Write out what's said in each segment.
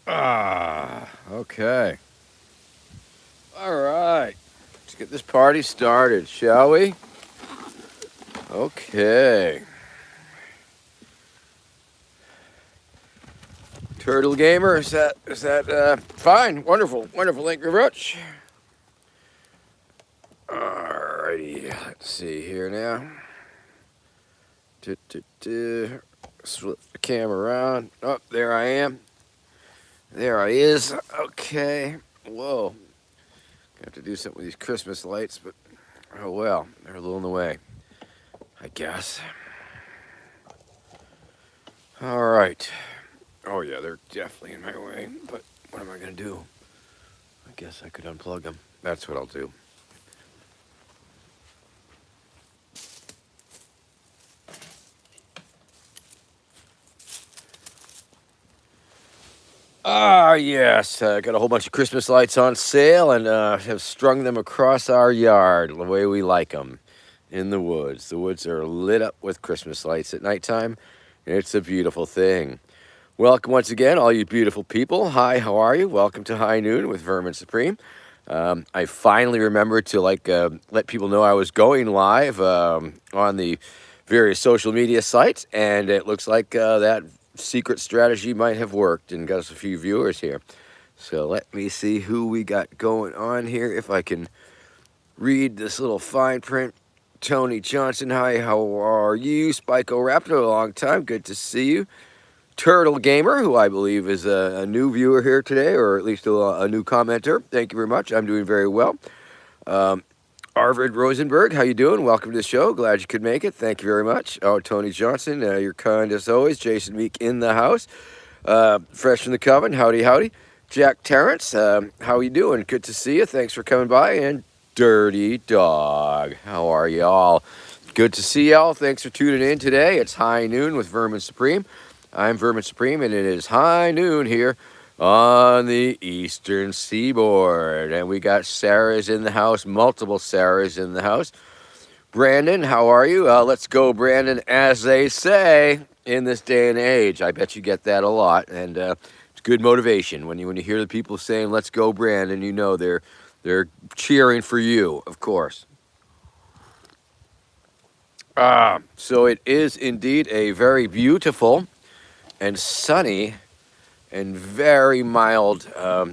Okay. All right. Let's get this party started, shall we? Okay. Turtle Gamer, is that fine? Wonderful, wonderful. Thank you very much. Alrighty, let's see here now. Flip the camera around. Oh, there I am. There I is. Okay. Whoa. Have to do something with these Christmas lights, but oh well, they're a little in the way, I guess. All right. Oh yeah, they're definitely in my way. But what am I gonna do? I guess I could unplug them. That's what I'll do. Yes. I got a whole bunch of Christmas lights on sale and have strung them across our yard the way we like them in the woods. The woods are lit up with Christmas lights at nighttime. It's a beautiful thing. Welcome once again, all you beautiful people. Hi, how are you? Welcome to High Noon with Vermin Supreme. I finally remembered to let people know I was going live on the various social media sites, and it looks like that secret strategy might have worked and got us a few viewers here. So let me see who we got going on here. If I can read this little fine print. Tony Johnson, hi, how are you? Spiko Raptor, a long time, good to see you. Turtle Gamer, who I believe is a new viewer here today, or at least a new commenter. Thank you very much. I'm doing very well. Arvid Rosenberg, how you doing? Welcome to the show. Glad you could make it. Thank you very much. Oh, Tony Johnson, you're kind as always. Jason Meek in the house. Fresh from the Coven, howdy, howdy. Jack Terrence, how you doing? Good to see you. Thanks for coming by. And Dirty Dog, how are y'all? Good to see y'all. Thanks for tuning in today. It's High Noon with Vermin Supreme. I'm Vermin Supreme, and it is high noon here on the Eastern Seaboard. And we got Sarah's in the house, multiple Sarah's in the house. Brandon, how are you? Let's go, Brandon, as they say in this day and age. I bet you get that a lot, and it's good motivation. When you hear the people saying, let's go, Brandon, you know they're cheering for you, of course. So it is indeed a very beautiful and sunny and very mild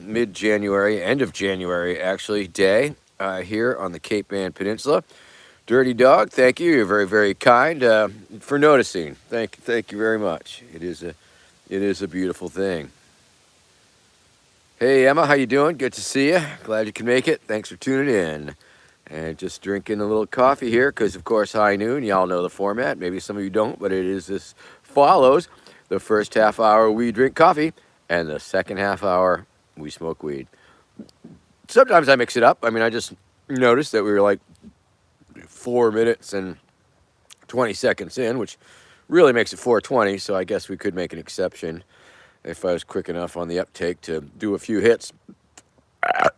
mid-January, end of January actually, day here on the Cape Ann Peninsula. Dirty Dog, thank you. You're very, very kind for noticing. Thank you very much. It is a beautiful thing. Hey Emma, how you doing? Good to see you. Glad you can make it. Thanks for tuning in. And just drinking a little coffee here because, of course, high noon. Y'all know the format. Maybe some of you don't, but it is this follows. The first half hour, we drink coffee, and the second half hour, we smoke weed. Sometimes I mix it up. I mean, I just noticed that we were like 4 minutes and 20 seconds in, which really makes it 4:20, so I guess we could make an exception if I was quick enough on the uptake to do a few hits.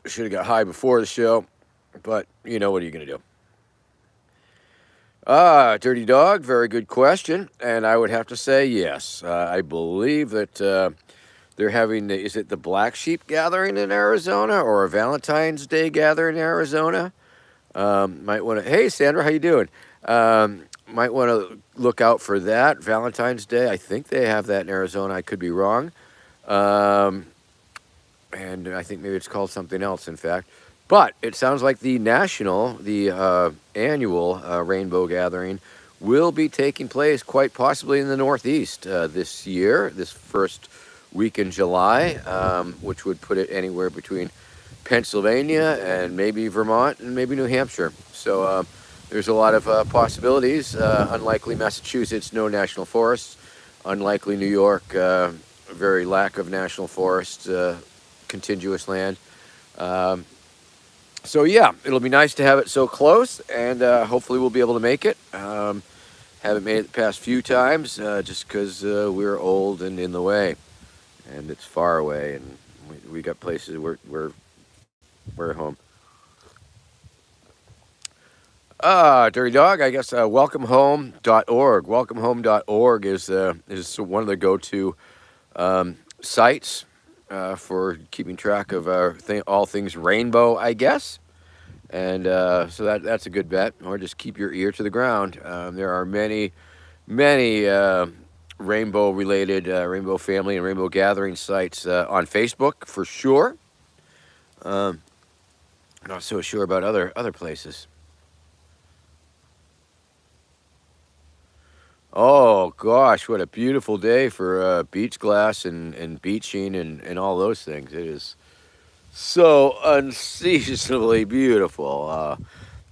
Should have got high before the show, but, what are you going to do? Dirty Dog, very good question. And I would have to say yes. I believe that they're having, is it the Black Sheep gathering in Arizona or a Valentine's Day gathering in Arizona? Might want to, hey, Sandra, how you doing? Might want to look out for that. Valentine's Day, I think they have that in Arizona. I could be wrong. And I think maybe it's called something else, in fact. But it sounds like the annual Rainbow Gathering will be taking place quite possibly in the Northeast this year, this first week in July, which would put it anywhere between Pennsylvania and maybe Vermont and maybe New Hampshire. So there's a lot of possibilities. Unlikely Massachusetts, no national forests. Unlikely New York, very lack of national forests, contiguous land. So yeah, it'll be nice to have it so close, and hopefully we'll be able to make it. Haven't made it the past few times, just because we're old and in the way, and it's far away, and we got places we're at home. Dirty Dog, I guess welcomehome.org. Welcomehome.org is one of the go-to sites for keeping track of all things rainbow, I guess. And so that's a good bet. Or just keep your ear to the ground. There are many rainbow-related, rainbow family and rainbow gathering sites on Facebook for sure. Um, Not so sure about other places. Oh gosh, what a beautiful day for beach glass and beaching and all those things. It is so unseasonably beautiful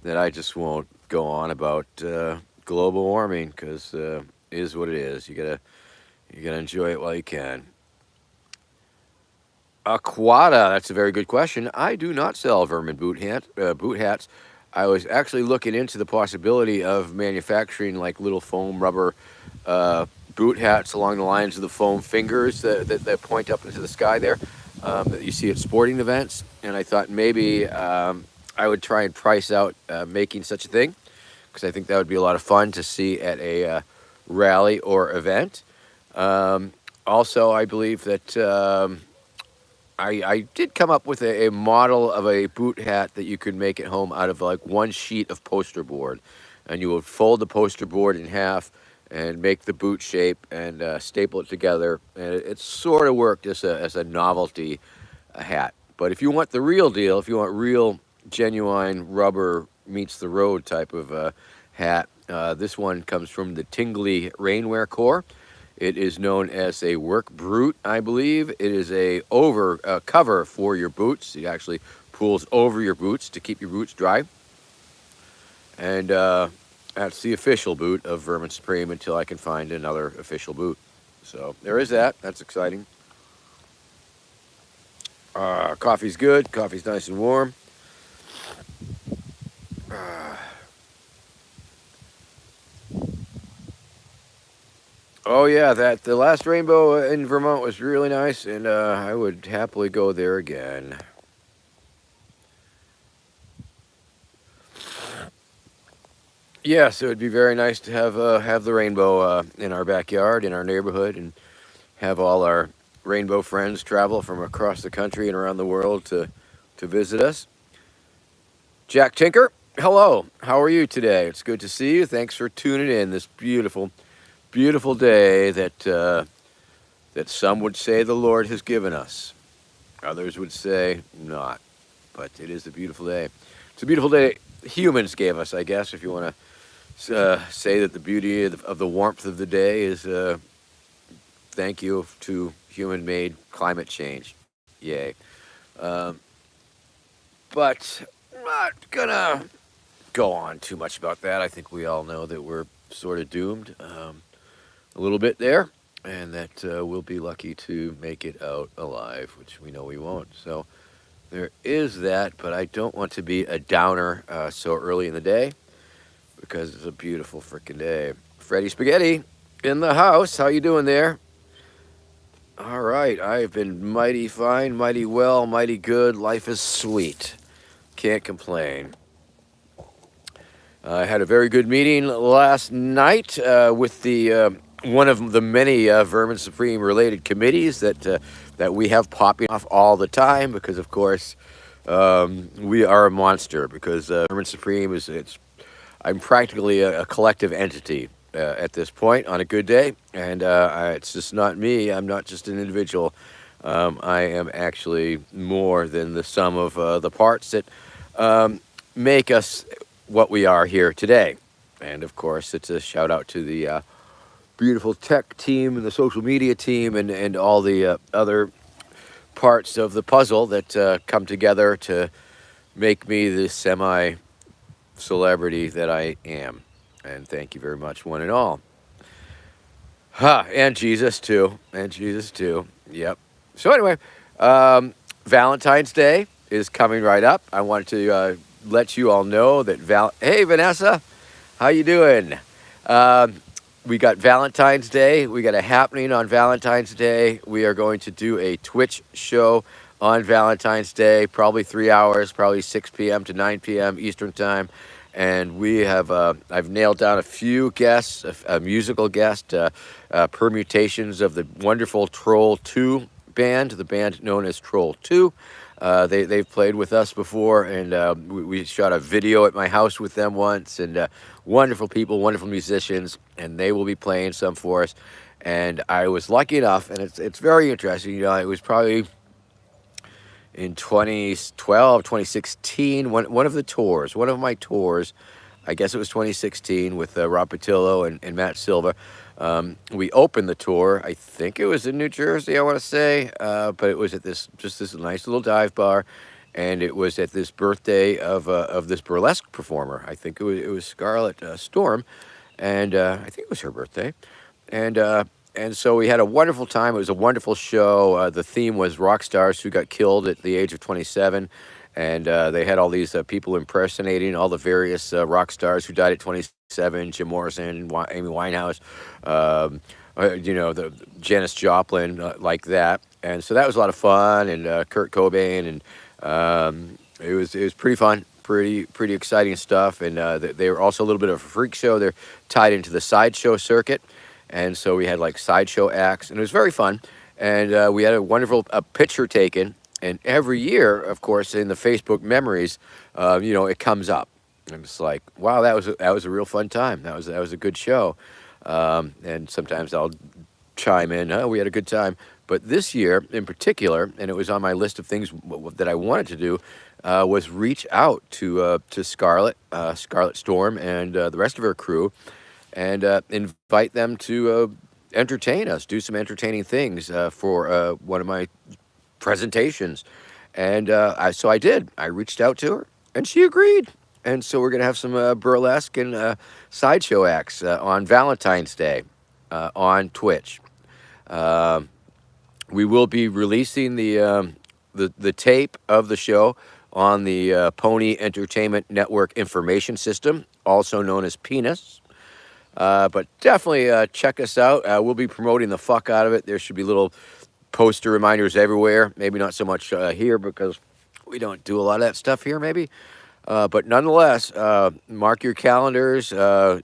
that I just won't go on about global warming because it is what it is. You gotta enjoy it while you can. Aquata, that's a very good question. I do not sell Vermin boot hats. I was actually looking into the possibility of manufacturing like little foam rubber uh, boot hats along the lines of the foam fingers that point up into the sky there that you see at sporting events. And I thought maybe I would try and price out making such a thing because I think that would be a lot of fun to see at a rally or event. Um, Also, I believe that. I did come up with a model of a boot hat that you could make at home out of like one sheet of poster board, and you would fold the poster board in half and make the boot shape and staple it together, and it sort of worked as a novelty hat. But if you want the real deal, if you want real genuine rubber meets the road type of hat, this one comes from the Tingley Rainwear Core. It is known as a work brute, I believe. It is a over cover for your boots. It actually pulls over your boots to keep your boots dry. And that's the official boot of Vermin Supreme until I can find another official boot. So there is that. That's exciting. Coffee's good. Coffee's nice and warm. Uh, oh yeah, that the last rainbow in Vermont was really nice, and I would happily go there again. Yes, it would be very nice to have the rainbow in our backyard, in our neighborhood, and have all our rainbow friends travel from across the country and around the world to visit us. Jack Tinker, hello. How are you today? It's good to see you. Thanks for tuning in this beautiful, beautiful day that some would say the Lord has given us. Others would say not, but it is a beautiful day. It's a beautiful day humans gave us, I guess, if you want to say that the beauty of the warmth of the day is thank you to human-made climate change. Yay. Um, but I'm not gonna go on too much about that. I think we all know that we're sort of doomed a little bit there, and that we'll be lucky to make it out alive, which we know we won't. So there is that, but I don't want to be a downer so early in the day because it's a beautiful freaking day. Freddie Spaghetti in the house. How you doing there? All right, I've been mighty fine, mighty well, mighty good. Life is sweet. Can't complain. I had a very good meeting last night with the one of the many Vermin Supreme related committees that we have popping off all the time because, of course, we are a monster. Because Vermin Supreme is I'm practically a collective entity at this point on a good day, and it's just not me. I'm not just an individual. I am actually more than the sum of the parts that make us what we are here today. And of course, it's a shout out to the beautiful tech team and the social media team and all the other parts of the puzzle that come together to make me the semi celebrity that I am. And thank you very much, one and all. And Jesus too. And Jesus too. Yep. So anyway, Valentine's Day is coming right up. I wanted to let you all know that Hey, Vanessa, how you doing? We got Valentine's Day. We got a happening on Valentine's Day. We are going to do a Twitch show on Valentine's Day, probably 3 hours, probably 6 p.m. to 9 p.m. Eastern Time. And we have, I've nailed down a few guests, a musical guest, permutations of the wonderful Troll 2 band, the band known as Troll 2. They've played with us before, and we shot a video at my house with them once. And wonderful people, wonderful musicians, and they will be playing some for us. And I was lucky enough, and it's very interesting. It was probably in 2012, 2016, one of the tours, one of my tours. I guess it was 2016 with Rob Patillo and Matt Silva. We opened the tour. I think it was in New Jersey, I want to say, but it was at this nice little dive bar, and it was at this birthday of this burlesque performer. I think it was Scarlett Storm, and I think it was her birthday, and so we had a wonderful time. It was a wonderful show. The theme was rock stars who got killed at the age of 27. And they had all these people impersonating all the various rock stars who died at 27: Jim Morrison, Amy Winehouse, the Janis Joplin, like that. And so that was a lot of fun. And Kurt Cobain, and it was pretty fun, pretty exciting stuff. And they were also a little bit of a freak show. They're tied into the sideshow circuit, and so we had like sideshow acts, and it was very fun. And we had a wonderful picture taken. And every year, of course, in the Facebook memories, it comes up. And it's like, wow, that was a real fun time. That was a good show. And sometimes I'll chime in, oh, we had a good time. But this year in particular, and it was on my list of things that I wanted to do, was reach out to Scarlett Storm, and the rest of her crew, and invite them to entertain us, do some entertaining things for one of my presentations. And so I did. I reached out to her, and she agreed. And so we're going to have some burlesque and sideshow acts on Valentine's Day on Twitch. We will be releasing the tape of the show on the Pony Entertainment Network Information System, also known as Penis. But definitely check us out. We'll be promoting the fuck out of it. There should be little poster reminders everywhere. Maybe not so much here, because we don't do a lot of that stuff here, maybe. But nonetheless, mark your calendars,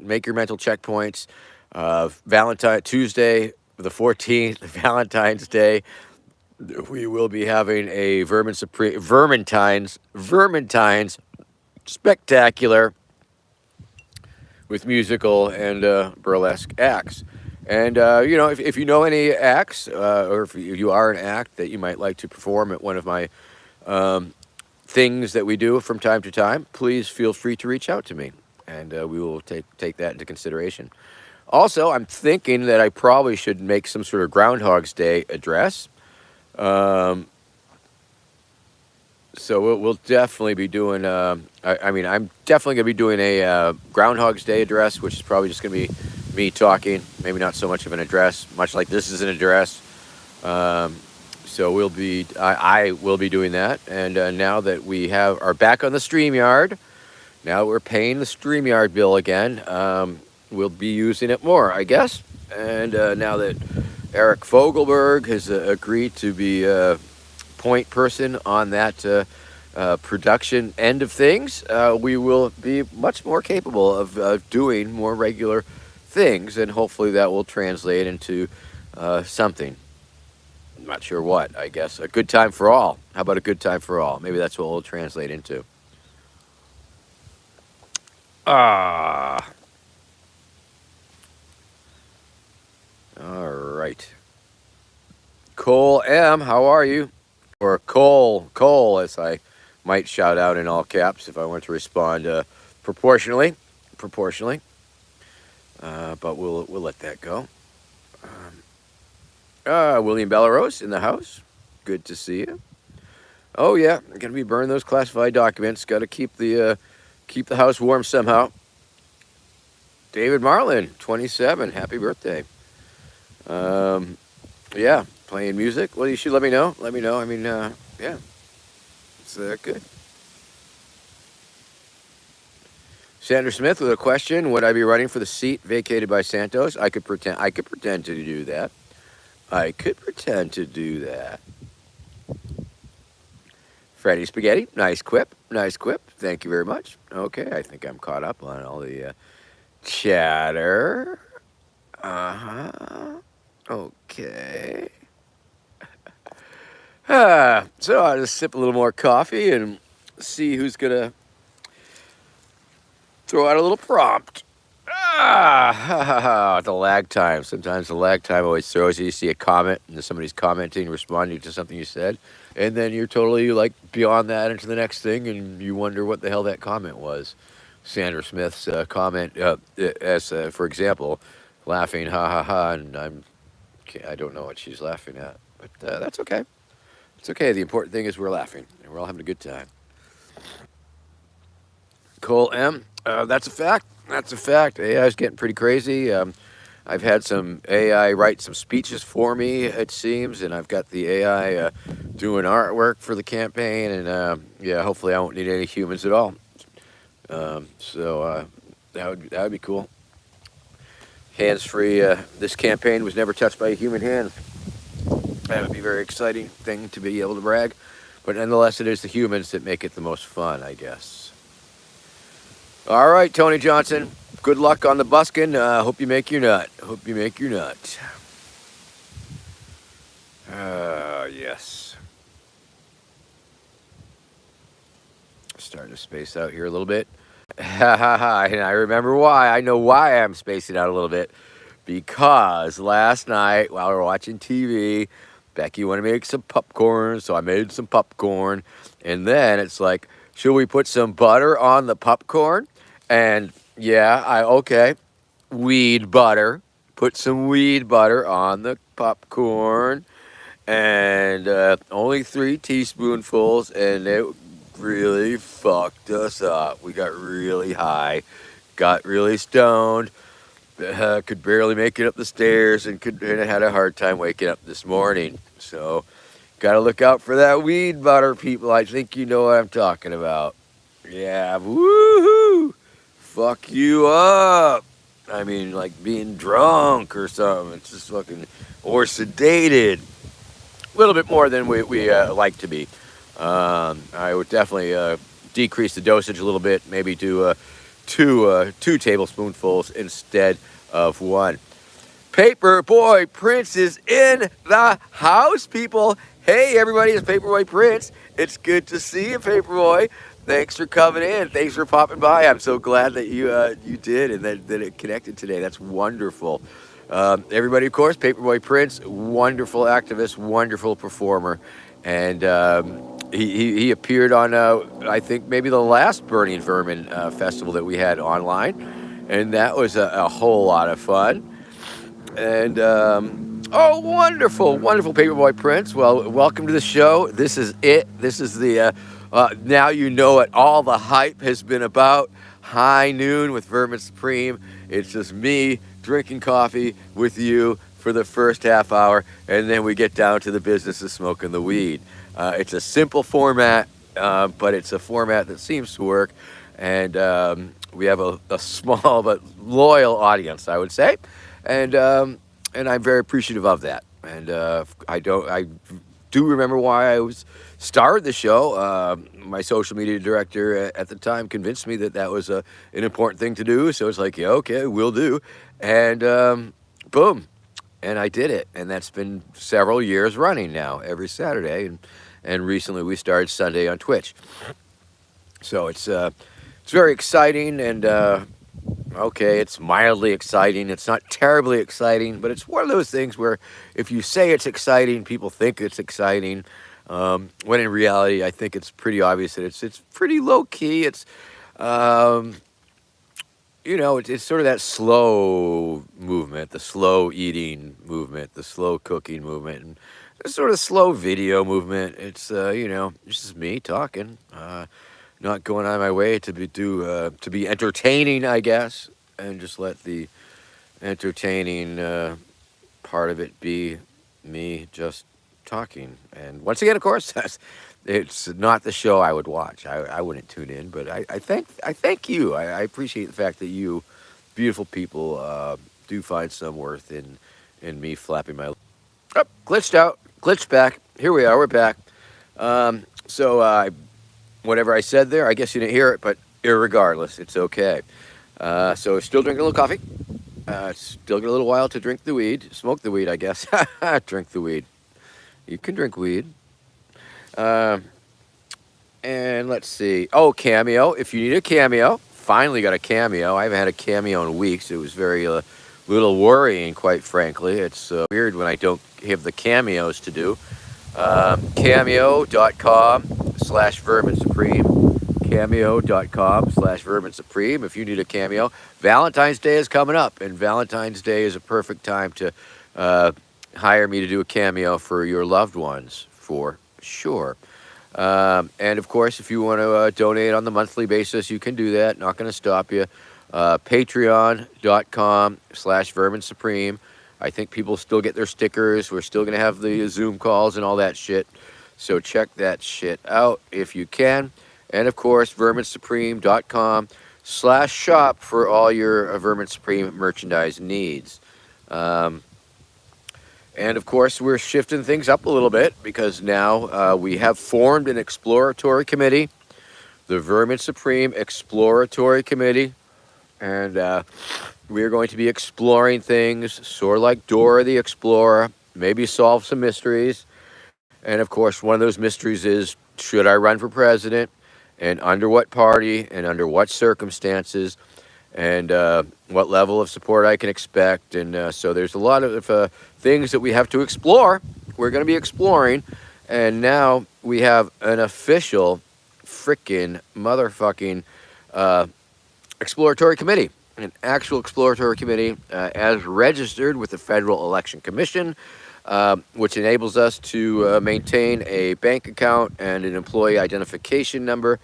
make your mental checkpoints. Tuesday, the 14th, Valentine's Day, we will be having a Vermintines spectacular with musical and burlesque acts. And, if you know any acts, or if you are an act that you might like to perform at one of my things that we do from time to time, please feel free to reach out to me, and we will take that into consideration. Also, I'm thinking that I probably should make some sort of Groundhog's Day address. So we'll definitely be doing, I'm definitely going to be doing a Groundhog's Day address, which is probably just going to be me talking, maybe not so much of an address, much like this is an address. So I will be doing that. And now that we are back on the StreamYard, now we're paying the StreamYard bill again, we'll be using it more, I guess. And now that Eric Fogelberg has agreed to be point person on that production end of things, we will be much more capable of doing more regular things, and hopefully that will translate into something. I'm not sure what. I guess a good time for all. How about a good time for all? Maybe that's what it'll translate into. All right. Cole M, how are you? Or Cole, as I might shout out in all caps if I want to respond proportionally. But we'll let that go. William Belarose in the house. Good to see you. Oh yeah, I'm gonna be burning those classified documents. Got to keep the house warm somehow. David Marlin, 27. Happy birthday. Yeah, playing music. Well, you should let me know. I mean, yeah, it's good. Sandra Smith with a question: would I be running for the seat vacated by Santos? I could pretend to do that. Freddy Spaghetti, nice quip. Thank you very much. Okay, I think I'm caught up on all the chatter. Okay. So I'll just sip a little more coffee and see who's gonna throw out a little prompt. The lag time. Sometimes the lag time always throws you. You see a comment and somebody's commenting, responding to something you said, and then you're totally like beyond that into the next thing, and you wonder what the hell that comment was. Sandra Smith's comment, as for example, laughing, ha ha ha, and I don't know what she's laughing at, but that's okay. It's okay. The important thing is we're laughing and we're all having a good time. Cole M. That's a fact. That's a fact. AI is getting pretty crazy. I've had some AI write some speeches for me, it seems, and I've got the AI doing artwork for the campaign, and yeah, hopefully I won't need any humans at all. So that would be cool. Hands free. This campaign was never touched by a human hand. That would be a very exciting thing to be able to brag, but nonetheless, it is the humans that make it the most fun, I guess. All right, Tony Johnson. Good luck on the buskin'. Hope you make your nut. Hope you make your nut. Yes. Starting to space out here a little bit. Ha ha ha. And I remember why. I know why I'm spacing out a little bit. Because last night, while we were watching TV, Becky wanted to make some popcorn, so I made some popcorn. And then it's like, should we put some butter on the popcorn? And yeah, okay. Weed butter. Put some weed butter on the popcorn. And only 3 teaspoonfuls, and it really fucked us up. We got really high, got really stoned, could barely make it up the stairs, and had a hard time waking up this morning. So, got to look out for that weed butter, people. I think you know what I'm talking about. Yeah, woohoo! Fuck you up. I mean, like being drunk or something. It's just fucking, or sedated. A little bit more than we like to be. I would definitely decrease the dosage a little bit, maybe to 2 tablespoonfuls instead of 1. Paperboy Prince is in the house, people. Hey, everybody, it's Paperboy Prince. It's good to see you, Paperboy. Thanks for coming in. Thanks for popping by. I'm so glad that you did and that it connected today. That's wonderful. Everybody, of course, Paperboy Prince, wonderful activist, wonderful performer. And he appeared on, I think, maybe the last Burning Vermin festival that we had online. And that was a whole lot of fun. And, oh, wonderful, wonderful Paperboy Prince. Well, welcome to the show. This is it. This is the, now you know what all the hype has been about. High Noon with Vermin Supreme. It's just me drinking coffee with you for the first half hour, and then we get down to the business of smoking the weed. It's a simple format, but it's a format that seems to work, and we have a small but loyal audience, I would say, and I'm very appreciative of that. And I do remember why I started the show. My social media director at the time convinced me that was an important thing to do. So it's like, yeah, okay, we'll do. And boom. And I did it. And that's been several years running now, every Saturday. And recently we started Sunday on Twitch. So it's very exciting. And okay, it's mildly exciting. It's not terribly exciting, but it's one of those things where if you say it's exciting, people think it's exciting. When in reality, I think it's pretty obvious that it's pretty low key. It's, you know, it's sort of that slow movement, the slow eating movement, the slow cooking movement, and the sort of slow video movement. It's, you know, it's just me talking, not going out of my way to be entertaining, I guess, and just let the entertaining part of it be me just talking. And once again, of course, it's not the show I would watch. I wouldn't tune in, but I thank you. I appreciate the fact that you, beautiful people, do find some worth in me flapping my. Oh, glitched out, glitched back. Here we are. We're back. So whatever I said there, I guess you didn't hear it, but irregardless, it's okay. So still drinking a little coffee. Still got a little while to drink the weed, smoke the weed, I guess. Drink the weed. You can drink weed. Um, and let's see. Oh, Cameo. If you need a Cameo, finally got a Cameo. I haven't had a Cameo in weeks. It was very little worrying, quite frankly. It's weird when I don't have the cameos to do. Cameo.com/Vermin Supreme. Cameo.com/Vermin Supreme. If you need a Cameo, Valentine's Day is coming up, and Valentine's Day is a perfect time to uh, hire me to do a Cameo for your loved ones, for sure. And of course, if you want to donate on the monthly basis, you can do that. Not going to stop you. Patreon.com/Vermin Supreme. I think people still get their stickers. We're still going to have the Zoom calls and all that shit. So check that shit out if you can. And of course, verminsupreme.com/shop for all your Vermin Supreme merchandise needs. Um, and of course, we're shifting things up a little bit because now we have formed an exploratory committee, the Vermin Supreme Exploratory Committee. And we're going to be exploring things sort of like Dora the Explorer, maybe solve some mysteries. And of course, one of those mysteries is, should I run for president? And under what party? And under what circumstances? And what level of support I can expect. And so there's a lot of things that we have to explore. We're going to be exploring. And now we have an official freaking motherfucking exploratory committee, an actual exploratory committee as registered with the Federal Election Commission, which enables us to maintain a bank account and an employee identification number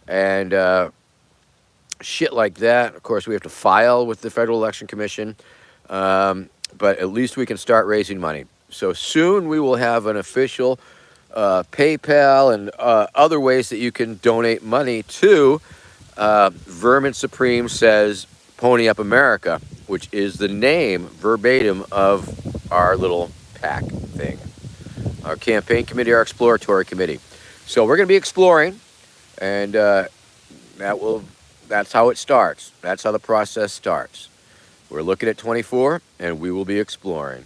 and shit like that. Of course, we have to file with the Federal Election Commission, but at least we can start raising money. So soon we will have an official PayPal and other ways that you can donate money to Vermin Supreme Says Pony Up America, which is the name verbatim of our little PAC thing, our campaign committee, our exploratory committee. So we're going to be exploring, and that's how it starts. That's how the process starts. We're looking at 24, and we will be exploring.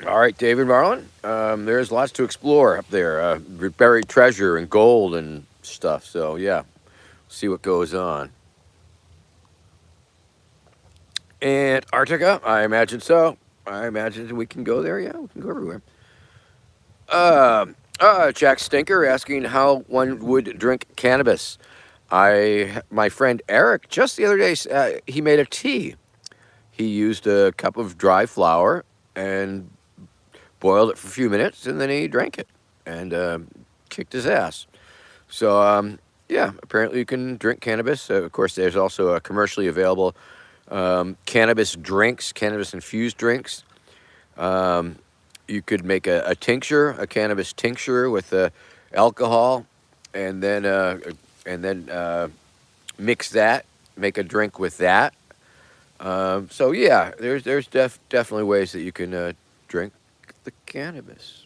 All right, David Marlin, there's lots to explore up there. Buried treasure and gold and stuff. So, yeah, see what goes on. Antarctica, I imagine so. I imagine we can go there. Yeah, we can go everywhere. Jack Stinker asking how one would drink cannabis. My friend Eric, just the other day, he made a tea. He used a cup of dry flour and boiled it for a few minutes, and then he drank it and kicked his ass. So, yeah, apparently you can drink cannabis. Of course, there's also a commercially available cannabis drinks, cannabis-infused drinks. You could make a tincture, a cannabis tincture with alcohol, and then mix that, make a drink with that. So yeah, there's definitely ways that you can drink the cannabis,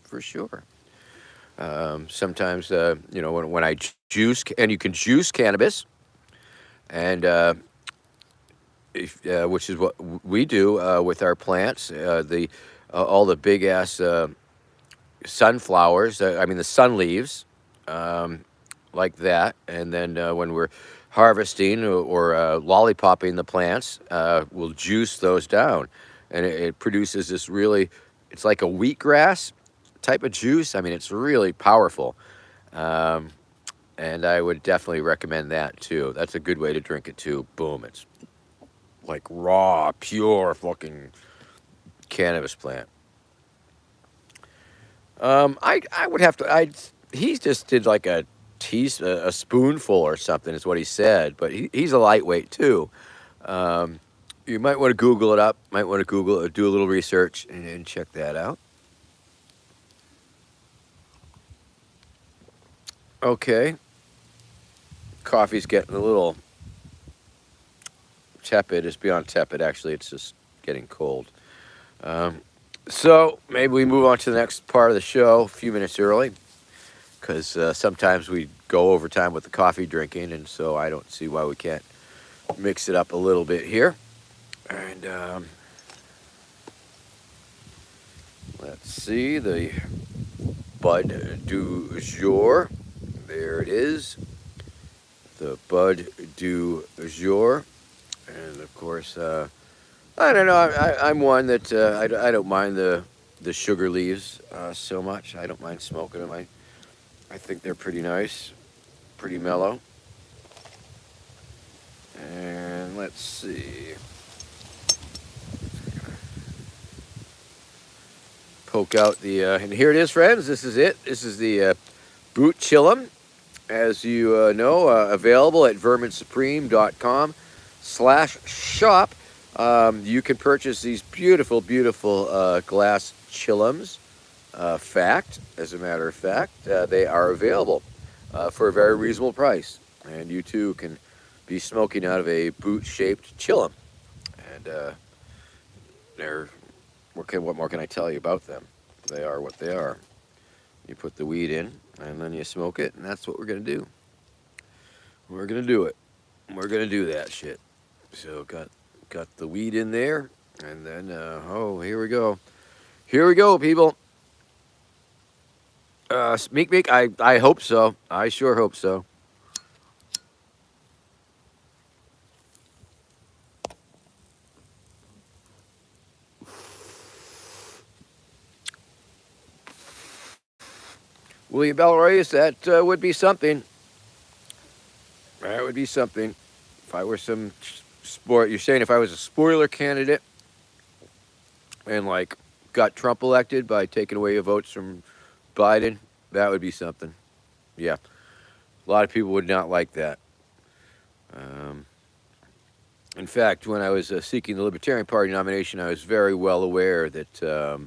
for sure. Sometimes when I juice, and you can juice cannabis, and which is what we do with our plants. All the big ass sunflowers. I mean the sun leaves, like that. And then when we're harvesting or lollipopping the plants, we'll juice those down, and it produces this really. It's like a wheatgrass type of juice. I mean, it's really powerful. And I would definitely recommend that too. That's a good way to drink it too. Boom, it's like raw, pure fucking cannabis plant. I would have to. He just did like a spoonful or something is what he said. But he's a lightweight too. You might want to Google it up. Might want to Google it, do a little research and check that out. Okay, coffee's getting a little tepid. It's beyond tepid, actually. It's just getting cold. So maybe we move on to the next part of the show a few minutes early, because sometimes we go over time with the coffee drinking, and so I don't see why we can't mix it up a little bit here. And Let's see, the Bud du jour. There it is. The Bud du jour. And of course, I don't know. I'm one that I don't mind the sugar leaves so much. I don't mind smoking them. I think they're pretty nice, pretty mellow. And let's see. Poke out the, and here it is, friends. This is it. This is the Boot Chillum, as you know, available at verminsupreme.com/shop. You can purchase these beautiful, beautiful glass chillums. As a matter of fact, they are available for a very reasonable price. And you too can be smoking out of a boot-shaped chillum. And they're, what more can I tell you about them? They are what they are. You put the weed in, and then you smoke it, and that's what we're going to do. We're going to do it. We're going to do that shit. So got the weed in there, and then, here we go. Here we go, people. Meek, I hope so. I sure hope so. William Belroyce, that would be something. That would be something. If I were some sport, you're saying if I was a spoiler candidate and like got Trump elected by taking away votes from Biden, that would be something. Yeah, a lot of people would not like that. Um, in fact, when I was seeking the Libertarian Party nomination, I was very well aware that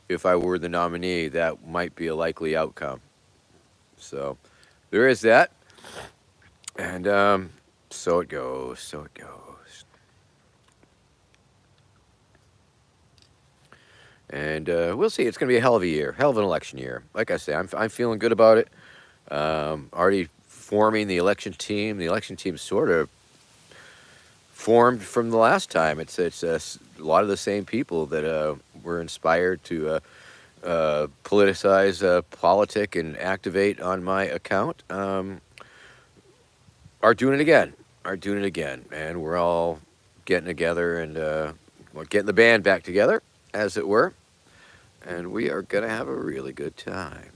if I were the nominee, that might be a likely outcome. So there is that. And so it goes. So it goes. And we'll see. It's going to be a hell of a year, hell of an election year. Like I say, I'm feeling good about it. Already forming the election team. The election team sort of formed from the last time. It's a lot of the same people that were inspired to politicize politic and activate on my account are doing it again. And we're all getting together and getting the band back together, as it were. And we are going to have a really good time.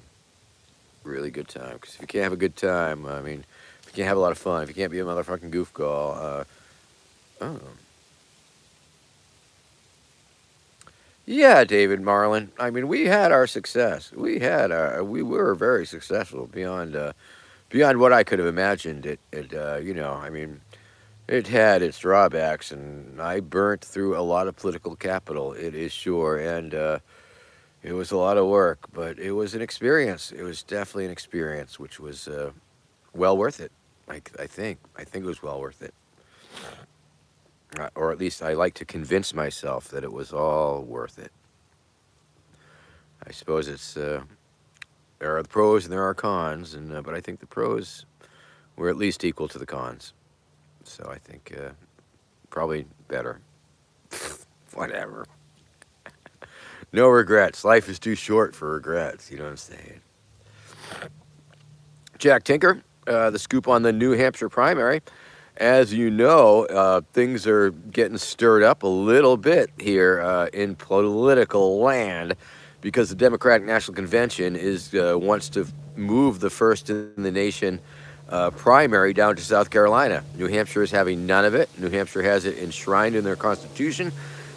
Really good time. Because if you can't have a good time, I mean, if you can't have a lot of fun, if you can't be a motherfucking goofball, oh. Yeah, David Marlin. I mean, we had our success. We were very successful beyond what I could have imagined. I mean, it had its drawbacks, and I burnt through a lot of political capital. It is sure, and it was a lot of work, but it was an experience. It was definitely an experience, which was well worth it. I think it was well worth it. Or at least I like to convince myself that it was all worth it. I suppose there are the pros and there are cons, but I think the pros were at least equal to the cons. So I think probably better. Whatever. No regrets. Life is too short for regrets. You know what I'm saying? Jack Tinker, the scoop on the New Hampshire primary. As you know, things are getting stirred up a little bit here in political land because the Democratic National Convention wants to move the first in the nation primary down to South Carolina. New Hampshire is having none of it. New Hampshire has it enshrined in their constitution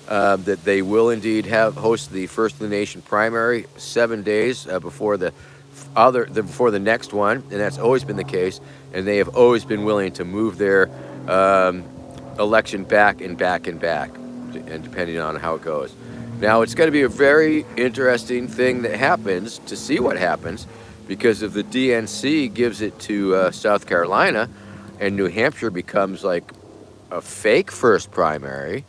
that they will indeed host the first in the nation primary 7 days before before the next one, and that's always been the case. And they have always been willing to move their election back and back and back, and depending on how it goes. Now, it's going to be a very interesting thing that happens to see what happens, because if the DNC gives it to South Carolina and New Hampshire becomes like a fake first primary,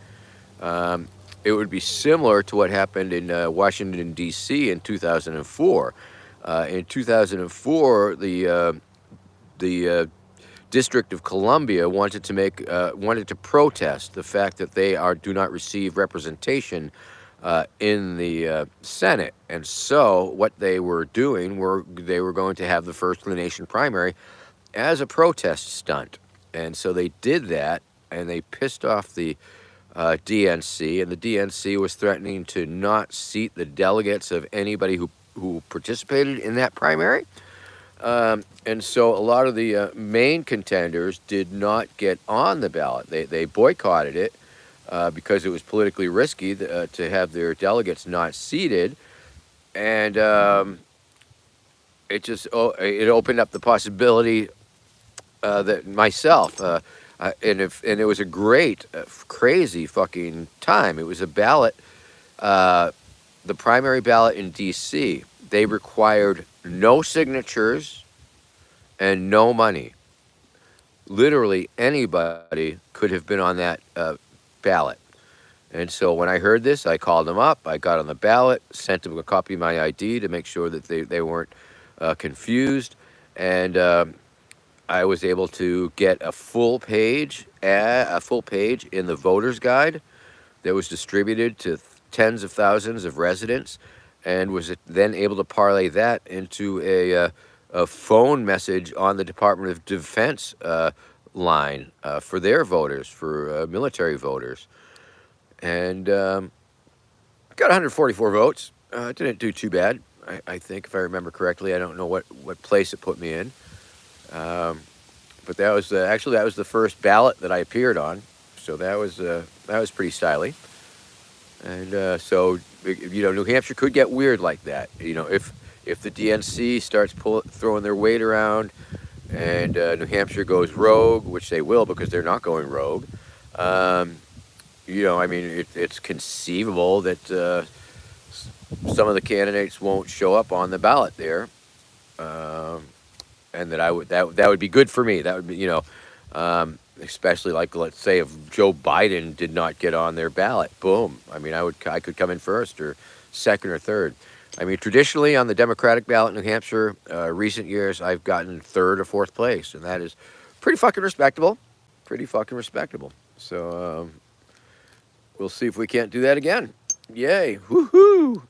it would be similar to what happened in Washington, D.C. in 2004. In 2004, the District of Columbia wanted to protest the fact that they do not receive representation in the Senate. And so what they were doing were they were going to have the First of the Nation primary as a protest stunt. And so they did that, and they pissed off the DNC, and the DNC was threatening to not seat the delegates of anybody who participated in that primary. And so a lot of the main contenders did not get on the ballot. They boycotted it because it was politically risky to have their delegates not seated. And it opened up the possibility that myself, and it was a great, crazy fucking time. It was a ballot, the primary ballot in D.C. They required no signatures and no money. Literally anybody could have been on that ballot. And so when I heard this, I called them up. I got on the ballot, sent them a copy of my ID to make sure that they weren't confused. And I was able to get a full page in the voter's guide that was distributed to tens of thousands of residents, and was then able to parlay that into a phone message on the Department of Defense line for their voters, for military voters. And got 144 votes. Didn't do too bad, I think, if I remember correctly. I don't know what place it put me in. But that was actually that was the first ballot that I appeared on, so that was pretty stylish. And so New Hampshire could get weird like that. If the DNC starts throwing their weight around, and New Hampshire goes rogue, which they will because they're not going rogue. It's conceivable that some of the candidates won't show up on the ballot there. And that would be good for me. That would be, especially like, let's say, if Joe Biden did not get on their ballot, boom. I mean, I could come in first or second or third. I mean, traditionally on the Democratic ballot in New Hampshire, recent years I've gotten third or fourth place, and that is pretty fucking respectable. Pretty fucking respectable. So we'll see if we can't do that again. Yay! Woohoo!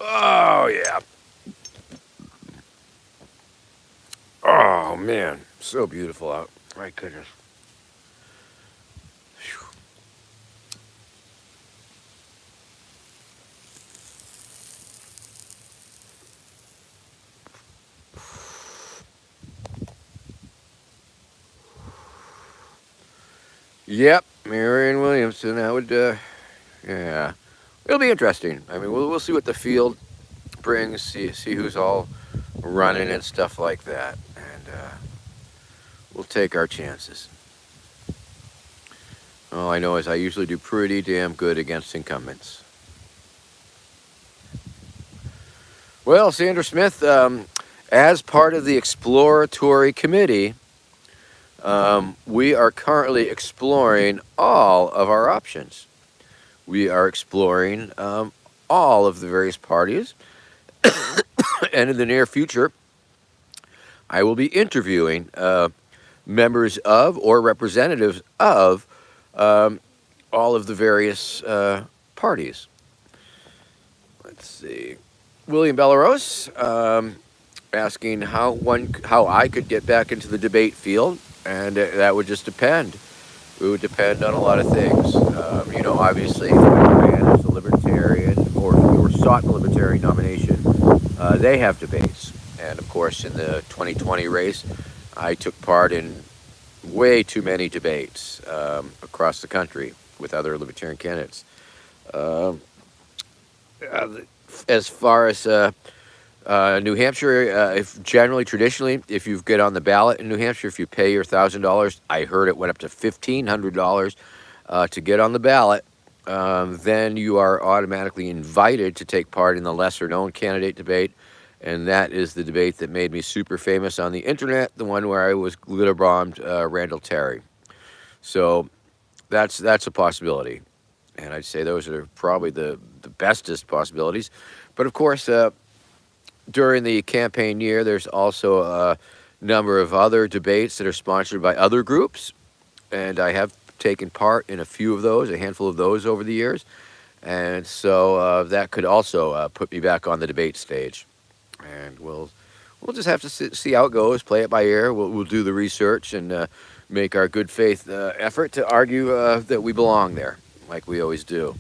Oh, yeah. Oh, man. So beautiful out. My goodness. Whew. Yep, Marianne Williamson. That would, yeah. It'll be interesting. I mean, we'll see what the field brings, see who's all running and stuff like that. And we'll take our chances. All I know is I usually do pretty damn good against incumbents. Well, Sandra Smith, as part of the exploratory committee, we are currently exploring all of our options. We are exploring all of the various parties. And in the near future, I will be interviewing members of or representatives of all of the various parties. Let's see. William Bellerose asking how I could get back into the debate field, and that would just depend. It would depend on a lot of things. Obviously, if I ran as a libertarian or sought the libertarian nomination, they have debates. And of course, in the 2020 race, I took part in way too many debates across the country with other libertarian candidates. As far as New Hampshire, traditionally, if you get on the ballot in New Hampshire, if you pay your $1,000, I heard it went up to $1,500 to get on the ballot, then you are automatically invited to take part in the lesser-known candidate debate, and that is the debate that made me super famous on the internet, the one where I was glitter bombed Randall Terry. So that's a possibility, and I'd say those are probably the bestest possibilities. But of course, during the campaign year, there's also a number of other debates that are sponsored by other groups, and I have taken part in a few of those, a handful of those over the years, and so that could also put me back on the debate stage. And we'll just have to see how it goes, play it by ear. We'll do the research and make our good faith effort to argue that we belong there, like we always do.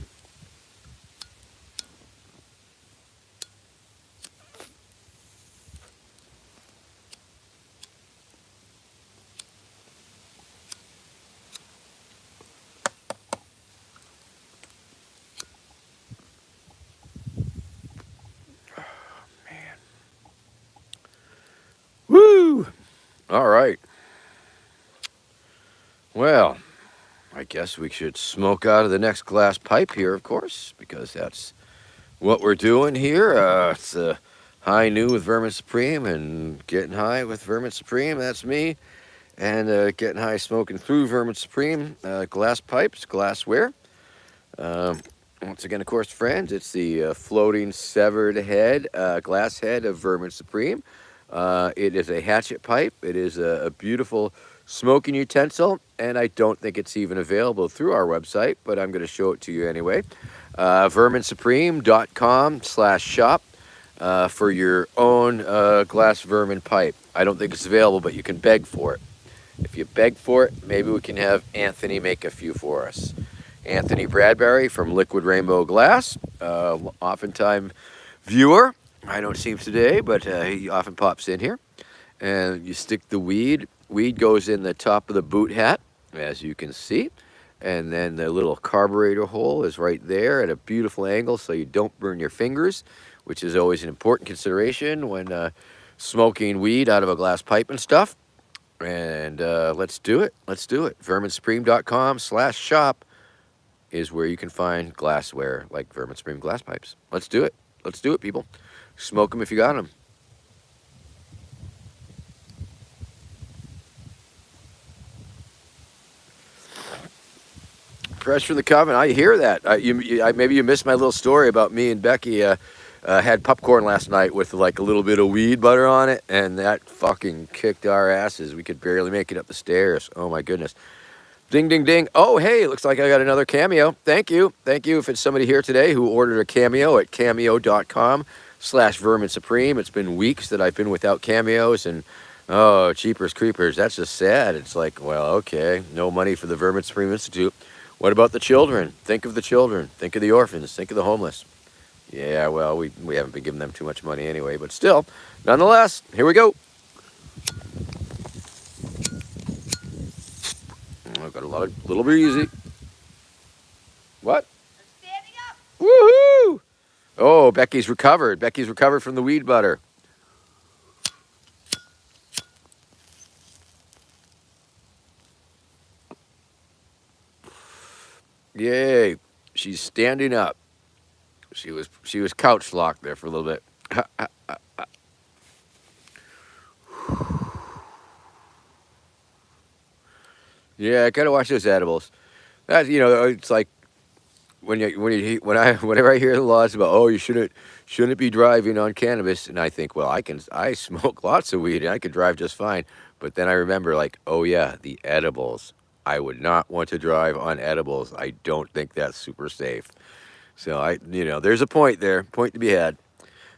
Woo! All right. Well, I guess we should smoke out of the next glass pipe here, of course, because that's what we're doing here. It's high noon with Vermin Supreme and getting high with Vermin Supreme. That's me. And getting high smoking through Vermin Supreme. Glass pipes, glassware. Once again, of course, friends, it's the floating severed head, glass head of Vermin Supreme. It is a hatchet pipe. It is a beautiful smoking utensil, and I don't think it's even available through our website, but I'm going to show it to you anyway. Verminsupreme.com/shop for your own glass vermin pipe. I don't think it's available, but you can beg for it. If you beg for it, maybe we can have Anthony make a few for us. Anthony Bradbury from Liquid Rainbow Glass, oftentimes viewer. I don't see him today, but he often pops in here. And you stick the weed. Weed goes in the top of the boot hat, as you can see. And then the little carburetor hole is right there at a beautiful angle so you don't burn your fingers, which is always an important consideration when smoking weed out of a glass pipe and stuff. And let's do it. Let's do it. Verminsupreme.com/shop is where you can find glassware like Vermin Supreme glass pipes. Let's do it. Let's do it, people. Smoke them if you got them. Fresh from the coven. I hear that. Maybe you missed my little story about me and Becky had popcorn last night with like a little bit of weed butter on it, and that fucking kicked our asses. We could barely make it up the stairs. Oh my goodness. Ding, ding, ding. Oh, hey, looks like I got another cameo. Thank you. Thank you if it's somebody here today who ordered a cameo at cameo.com/Vermin Supreme. It's been weeks that I've been without cameos, and oh, cheapers creepers. That's just sad. It's like, well, okay, no money for the Vermin Supreme Institute. What about the children? Think of the children. Think of the orphans. Think of the homeless. Yeah, well, we haven't been giving them too much money anyway, but still, nonetheless, here we go. I've got a little breezy. What? I'm standing up. Woohoo! Oh, Becky's recovered. Becky's recovered from the weed butter. Yay! She's standing up. She was couch locked there for a little bit. Yeah, I gotta watch those edibles. That it's like whenever I hear the laws about you shouldn't be driving on cannabis, and I think, well, I smoke lots of weed and I could drive just fine, but then I remember like, oh yeah, the edibles. I would not want to drive on edibles. I don't think that's super safe. So there's a point there, point to be had.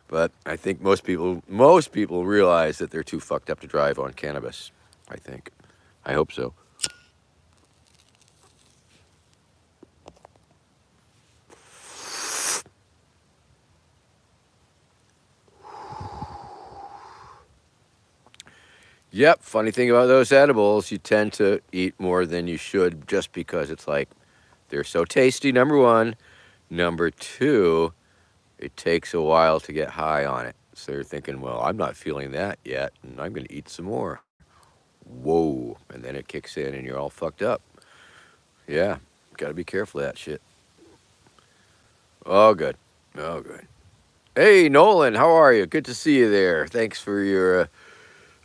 But I think most people realize that they're too fucked up to drive on cannabis. I think. I hope so. Yep, funny thing about those edibles, you tend to eat more than you should just because it's like they're so tasty, number one. Number two, it takes a while to get high on it. So you're thinking, well, I'm not feeling that yet, and I'm going to eat some more. Whoa. And then it kicks in and you're all fucked up. Yeah, got to be careful of that shit. Oh, good. Oh, good. Hey, Nolan, how are you? Good to see you there. Thanks for your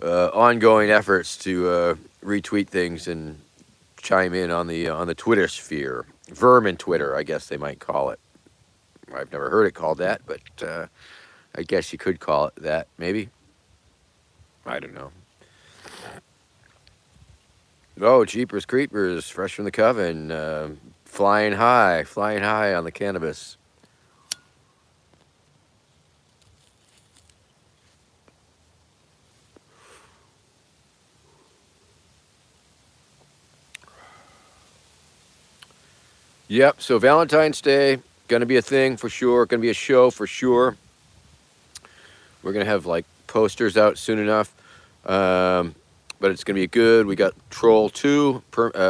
ongoing efforts to retweet things and chime in on the Twitter sphere. Vermin Twitter, I guess they might call it. I've never heard it called that, but I guess you could call it that, maybe. I don't know. Oh, Jeepers Creepers, fresh from the coven, flying high on the cannabis. Yep. So Valentine's Day gonna be a thing for sure. Gonna be a show for sure. We're gonna have like posters out soon enough. Um, but it's gonna be good. We got Troll 2,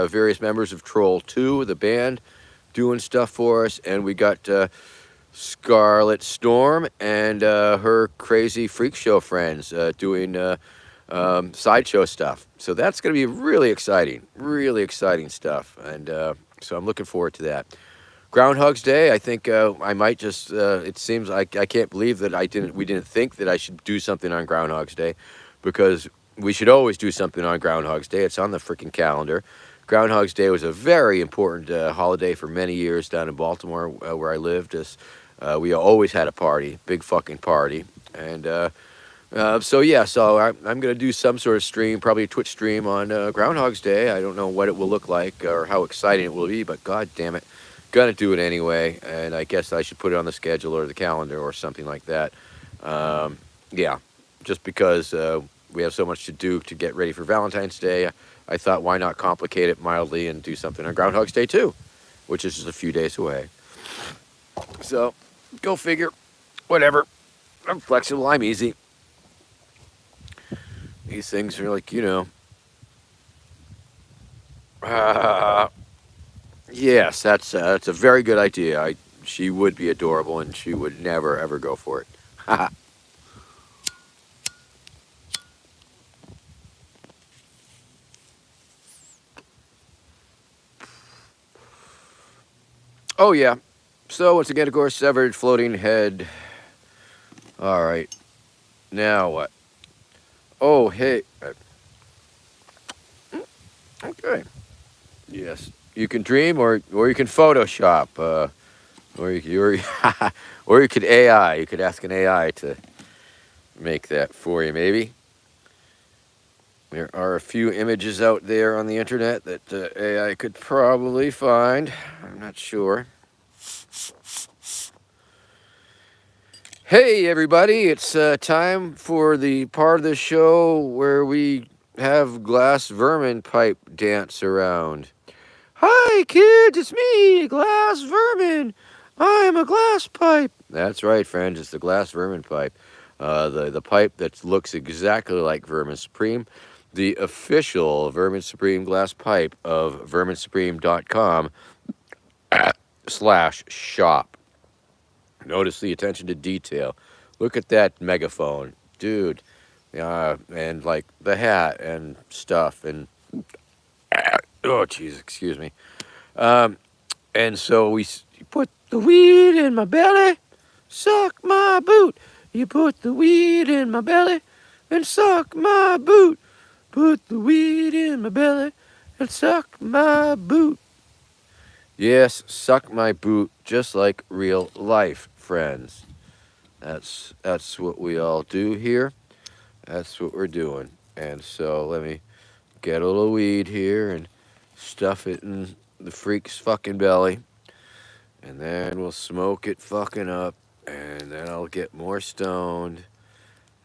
various members of Troll 2, the band, doing stuff for us, and we got Scarlet Storm and her crazy freak show friends doing sideshow stuff. So that's going to be really exciting stuff. And so I'm looking forward to that. Groundhog's Day, I think I might just. It seems like I can't believe that we didn't think that I should do something on Groundhog's Day, because we should always do something on Groundhog's Day. It's on the freaking calendar. Groundhog's Day was a very important holiday for many years down in Baltimore, where I lived. We always had a party, big fucking party, and so yeah, I'm gonna do some sort of stream, probably a Twitch stream on Groundhog's Day. I don't know what it will look like or how exciting it will be, but god damn it, gonna do it anyway. And I guess I should put it on the schedule or the calendar or something like that. Yeah, just because we have so much to do to get ready for Valentine's Day, I thought why not complicate it mildly and do something on Groundhog's Day too, which is just a few days away. So, go figure. Whatever. I'm flexible. I'm easy. These things are like, yes, that's a very good idea. She would be adorable, and she would never ever go for it. Oh yeah. So once again, of course, severed floating head. All right. Now what? Oh hey. Okay. Yes. You can dream, or you can Photoshop, or or you could AI. You could ask an AI to make that for you, maybe. There are a few images out there on the internet that AI could probably find. I'm not sure. Hey, everybody, it's time for the part of the show where we have Glass Vermin pipe dance around. Hi, kids, it's me, Glass Vermin. I'm a glass pipe. That's right, friends, it's the Glass Vermin pipe. The pipe that looks exactly like Vermin Supreme. The official Vermin Supreme glass pipe of verminsupreme.com /shop. Notice the attention to detail. Look at that megaphone, dude. And like the hat and stuff. And oh, jeez, excuse me. And so you put the weed in my belly, suck my boot. You put the weed in my belly and suck my boot. Put the weed in my belly and suck my boot. Yes, suck my boot, just like real life, friends. That's what we all do here. That's what we're doing. And so let me get a little weed here and stuff it in the freak's fucking belly. And then we'll smoke it fucking up. And then I'll get more stoned.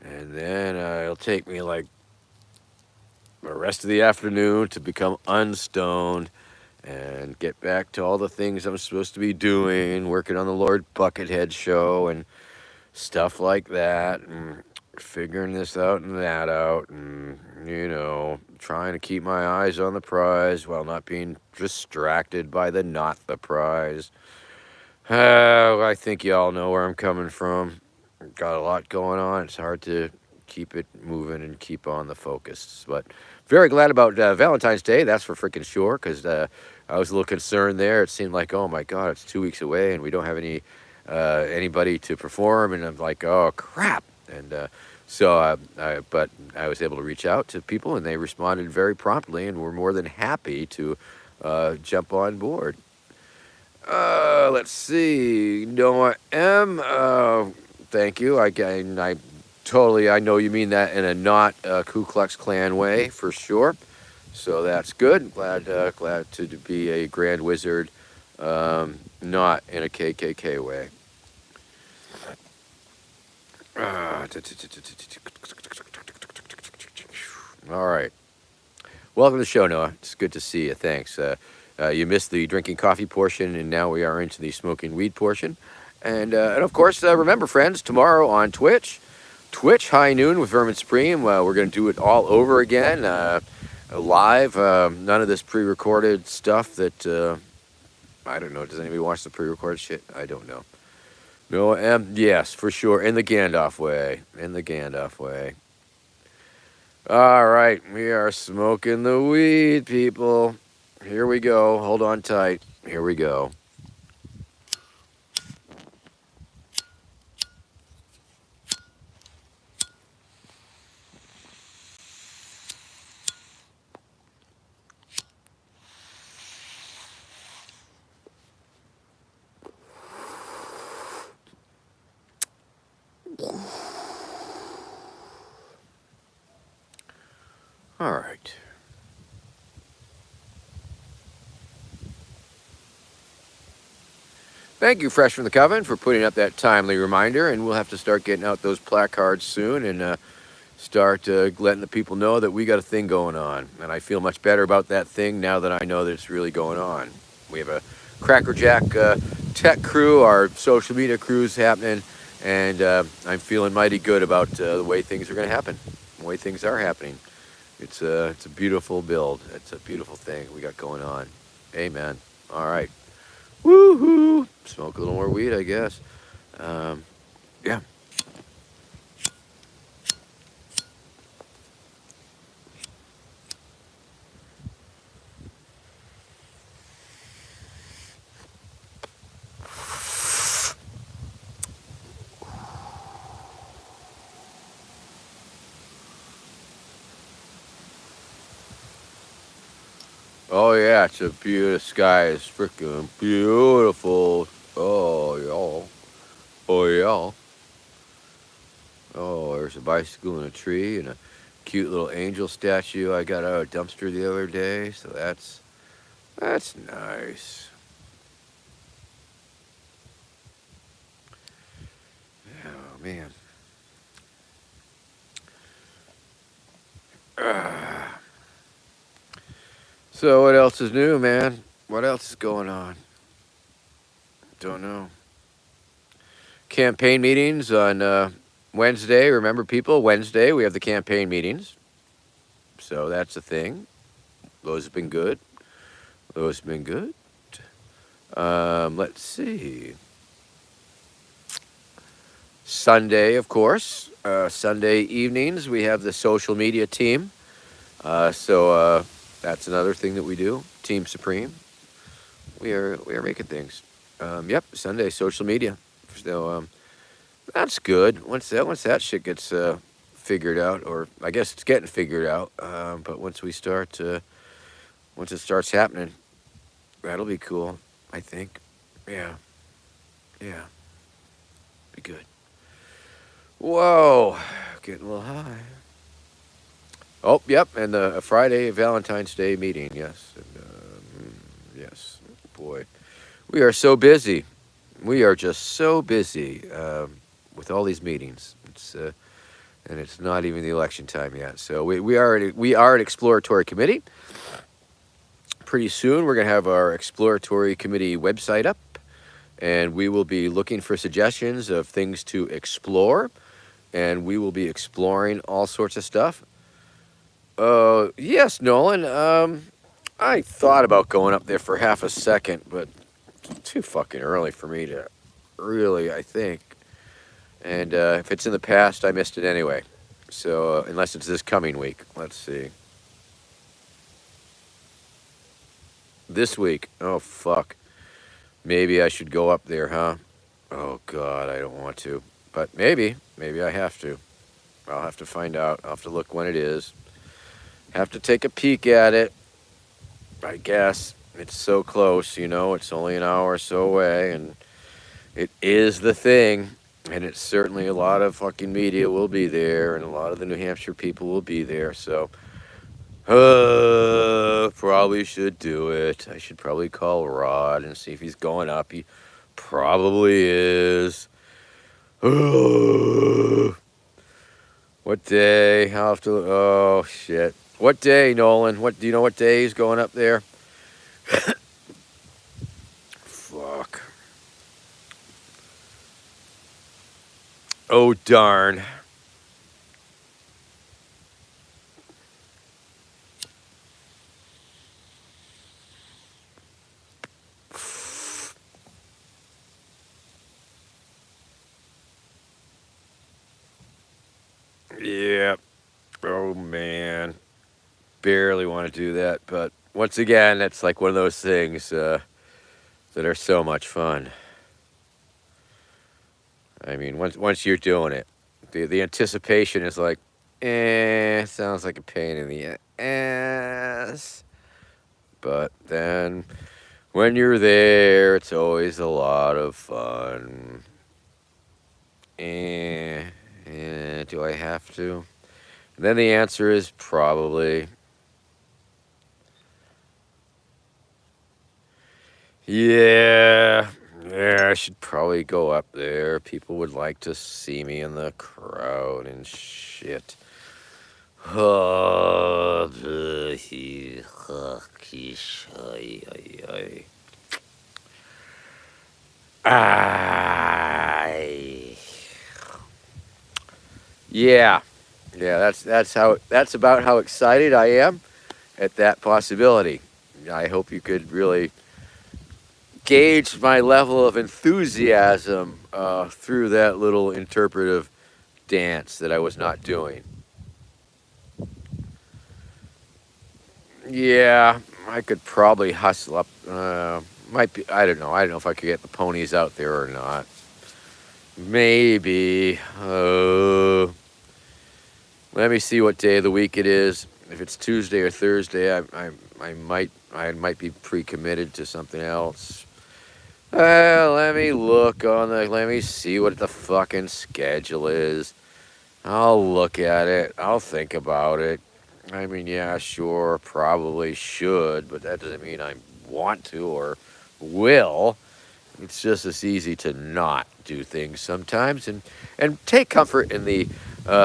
And then it'll take me like the rest of the afternoon to become unstoned and get back to all the things I'm supposed to be doing, working on the Lord Buckethead show and stuff like that, and figuring this out and that out, and trying to keep my eyes on the prize while not being distracted by the not the prize. I think y'all know where I'm coming from. Got a lot going on. It's hard to keep it moving and keep on the focus, but very glad about Valentine's Day, that's for freaking sure, because I was a little concerned there. It seemed like, oh my god, it's 2 weeks away and we don't have anybody to perform, and I'm like, oh crap. And but I was able to reach out to people, and they responded very promptly and were more than happy to jump on board. Let's see, Noah M. thank you. I totally, I know you mean that in a not Ku Klux Klan way, for sure. So that's good. Glad to be a Grand Wizard, not in a KKK way. All right. Welcome to the show, Noah. It's good to see you. Thanks. You missed the drinking coffee portion, and now we are into the smoking weed portion. And of course, remember, friends, tomorrow on Twitch high noon with Vermin Supreme. We're going to do it all over again, live. None of this pre-recorded stuff that I don't know. Does anybody watch the pre-recorded shit? I don't know. No, yes, for sure. In the Gandalf way. In the Gandalf way. All right, we are smoking the weed, people. Here we go. Hold on tight. Here we go. All right. Thank you, Fresh from the Coven, for putting up that timely reminder. And we'll have to start getting out those placards soon and start letting the people know that we got a thing going on. And I feel much better about that thing now that I know that it's really going on. We have a Crackerjack tech crew, our social media crews happening, and I'm feeling mighty good about the way things are going to happen, the way things are happening. It's a beautiful build. It's a beautiful thing we got going on. Amen. All right. Woohoo! Smoke a little more weed, I guess. Yeah. Oh yeah, it's a beautiful sky. Is freaking beautiful. Oh y'all. Oh yeah. Oh, there's a bicycle and a tree and a cute little angel statue I got out of a dumpster the other day. So that's nice. Oh man. So what else is new, man? What else is going on? Don't know. Campaign meetings on Wednesday. Remember, people, Wednesday we have the campaign meetings. So that's a thing. Those have been good. Those have been good. Let's see. Sunday, of course. Sunday evenings we have the social media team. So that's another thing that we do. Team Supreme. We are making things. Yep, Sunday social media. So that's good. Once that shit gets figured out, or I guess it's getting figured out. But once it starts happening, that'll be cool. I think. Yeah. Be good. Whoa, getting a little high. Oh, yep, and the Friday Valentine's Day meeting. Yes, yes. Boy, we are so busy. We are just so busy with all these meetings. And it's not even the election time yet. So we are an exploratory committee. Pretty soon we're gonna have our exploratory committee website up, and we will be looking for suggestions of things to explore, and we will be exploring all sorts of stuff. Yes, Nolan. I thought about going up there for half a second, but too fucking early for me to really, I think. And if it's in the past, I missed it anyway. So unless it's this coming week, let's see. This week, oh fuck. Maybe I should go up there, huh? Oh God, I don't want to, but maybe I have to. I'll have to find out. I'll have to look when it is. Have to take a peek at it. I guess it's so close, it's only an hour or so away, and it is the thing. And it's certainly a lot of fucking media will be there, and a lot of the New Hampshire people will be there. So, probably should do it. I should probably call Rod and see if he's going up. He probably is. What day? I'll have to. Oh shit! What day, Nolan? What do you know? What day he's going up there? Fuck. Oh darn. Yeah. Oh man. Barely want to do that, but once again, it's like one of those things that are so much fun. I mean, once you're doing it, the anticipation is like, sounds like a pain in the ass. But then when you're there, it's always a lot of fun. Do I have to? And then the answer is probably. Yeah, yeah, I should probably go up there. People would like to see me in the crowd and shit. Oh, I, yeah, yeah. That's about how excited I am at that possibility. I hope you could really gauge my level of enthusiasm through that little interpretive dance that I was not doing. Yeah, I could probably hustle up. Might be. I don't know. I don't know if I could get the ponies out there or not. Maybe. Let me see what day of the week it is. If it's Tuesday or Thursday, I might be pre-committed to something else. Let me look on the. Let me see what the fucking schedule is. I'll look at it. I'll think about it. I mean, yeah, sure, probably should, but that doesn't mean I want to or will. It's just as easy to not do things sometimes, and take comfort in the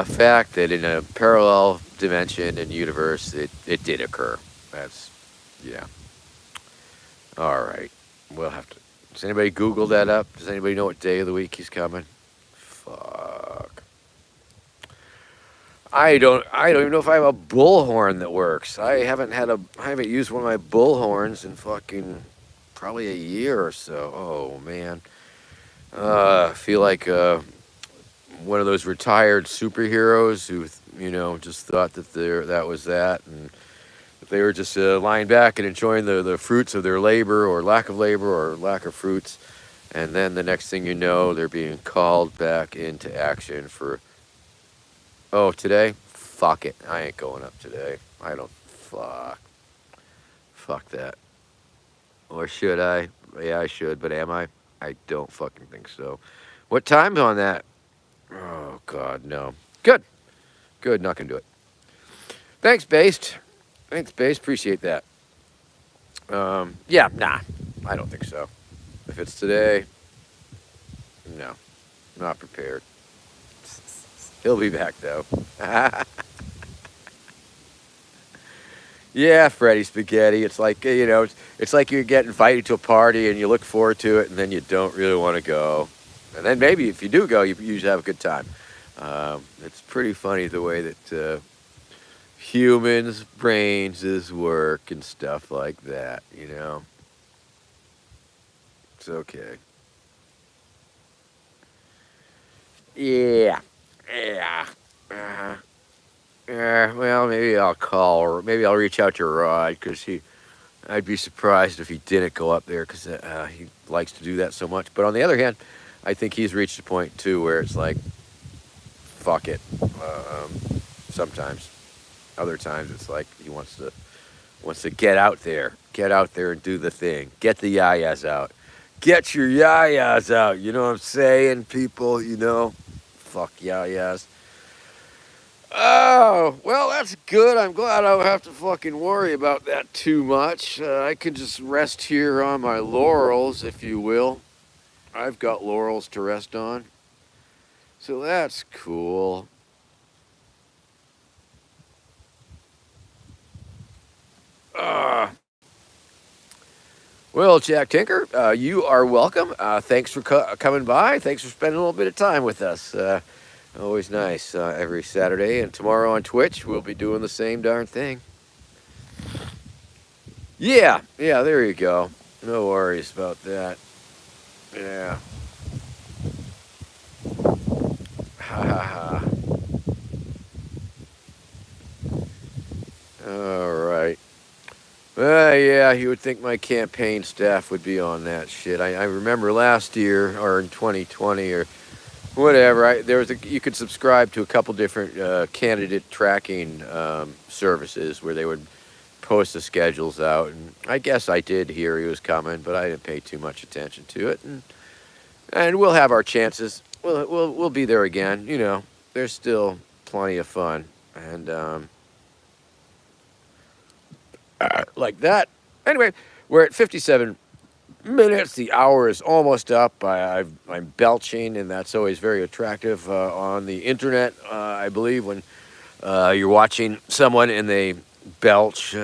fact that in a parallel dimension and universe, it did occur. That's, yeah. All right. We'll have to. Does anybody Google that up? Does anybody know what day of the week he's coming? Fuck. I don't even know if I have a bullhorn that works. I haven't used one of my bullhorns in fucking probably a year or so. Oh man. I feel like one of those retired superheroes who just thought that that was that, and they were just lying back and enjoying the fruits of their labor or lack of fruits, and then the next thing you know, they're being called back into action for. Oh, today? Fuck it. I ain't going up today. I don't. Fuck. Fuck that. Or should I? Yeah, I should, but am I? I don't fucking think so. What time's on that? Oh, God, no. Good. Good. Not going to do it. Thanks, Based. Thanks, Based. Appreciate that. Yeah, nah. I don't think so. If it's today, no. Not prepared. He'll be back, though. Yeah, Freddy Spaghetti. It's like it's like you get invited to a party and you look forward to it, and then you don't really want to go, and then maybe if you do go, you usually have a good time. It's pretty funny the way that humans' brains work and stuff like that. It's okay. Yeah, yeah. Uh, well, maybe I'll call, or maybe I'll reach out to Rod because I'd be surprised if he didn't go up there because he likes to do that so much. But on the other hand, I think he's reached a point too where it's like, fuck it. Sometimes, other times it's like he wants to get out there and do the thing, get the yayas out, Get your yayas out. You know what I'm saying, people? Fuck yayas. Oh, well, that's good. I'm glad I don't have to fucking worry about that too much. I can just rest here on my laurels, if you will. I've got laurels to rest on. So that's cool. Uh, well, Jack Tinker, you are welcome. Thanks for coming by. Thanks for spending a little bit of time with us. Always nice every Saturday. And tomorrow on Twitch, we'll be doing the same darn thing. Yeah, there you go. No worries about that. Yeah. Ha ha ha. All right. Yeah, you would think my campaign staff would be on that shit. I remember last year or in 2020 or whatever. You could subscribe to a couple different candidate tracking services where they would post the schedules out, and I guess I did hear he was coming, but I didn't pay too much attention to it. And we'll have our chances. We'll be there again. There's still plenty of fun, and like that. Anyway, we're at 57 minutes. The hour is almost up. I'm belching, and that's always very attractive on the internet. I believe when you're watching someone and they belch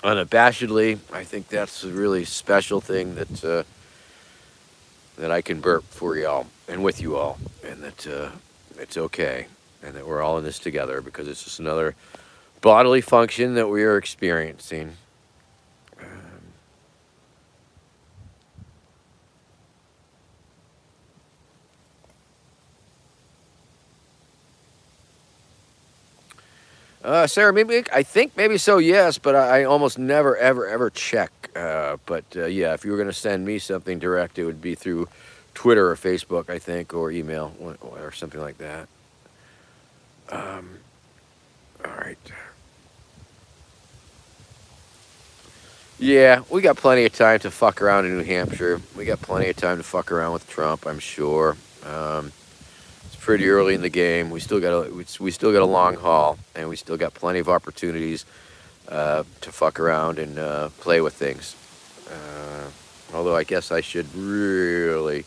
unabashedly, I think that's a really special thing that I can burp for y'all and with you all, and that it's okay, and that we're all in this together because it's just another bodily function that we are experiencing. Sarah, I think maybe so, yes, but I almost never, ever, ever check. But yeah, if you were going to send me something direct, it would be through Twitter or Facebook, I think, or email or something like that. All right. Yeah, we got plenty of time to fuck around in New Hampshire. We got plenty of time to fuck around with Trump, I'm sure. It's pretty early in the game. We still got a long haul, and we still got plenty of opportunities to fuck around and play with things. Although I guess I should really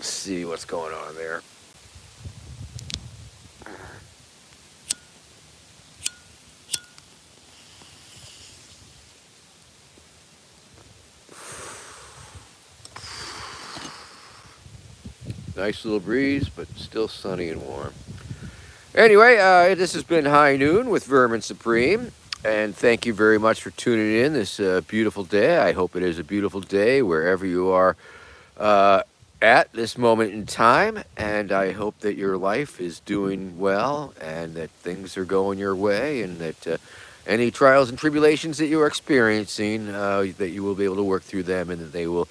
see what's going on there. Nice little breeze, but still sunny and warm. Anyway, this has been High Noon with Vermin Supreme, and thank you very much for tuning in this beautiful day. I hope it is a beautiful day wherever you are at this moment in time, and I hope that your life is doing well and that things are going your way, and that any trials and tribulations that you are experiencing, that you will be able to work through them, and that they will